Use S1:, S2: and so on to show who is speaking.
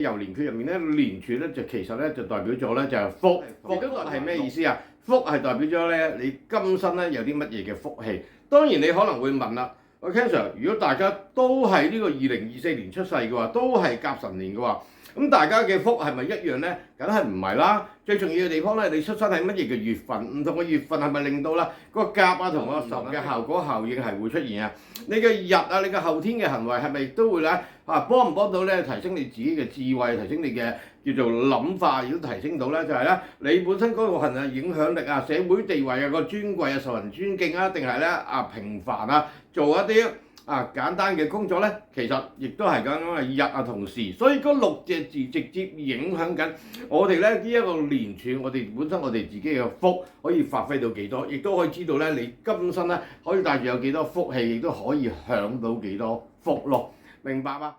S1: 由連缺入面咧，連柱咧就其實咧就代表咗咧就係福，福係咩意思啊？福係代表咗咧你今生咧有啲乜嘢嘅福氣。當然你可能會問啦，喂 Ken Sir，如果大家都係呢個2024年出世嘅話，都係甲辰年嘅話，咁大家嘅福係咪一樣咧？梗係唔係啦。最重要嘅地方咧，你出生喺乜嘢嘅月份，唔同嘅月份係咪令到啦個甲啊同個辰嘅效果效應係會出現啊？你嘅日啊，你嘅後天嘅行為係咪都會咧幫唔幫到咧？提升你自己嘅智慧，提升你嘅叫做諗法，亦都提升到咧就係咧你本身嗰個係影響力啊、社會地位啊、個尊貴啊、受人尊敬啊，定係咧平凡啊，做一啲簡單嘅工作咧，其實亦都係咁樣嘅日啊同時，所以嗰6隻字直接影響緊我哋咧呢一個連串，我哋本身我哋自己嘅福可以發揮到幾多，亦都可以知道咧你今生咧可以帶住有幾多福氣，亦都可以享到幾多福咯，明白嗎？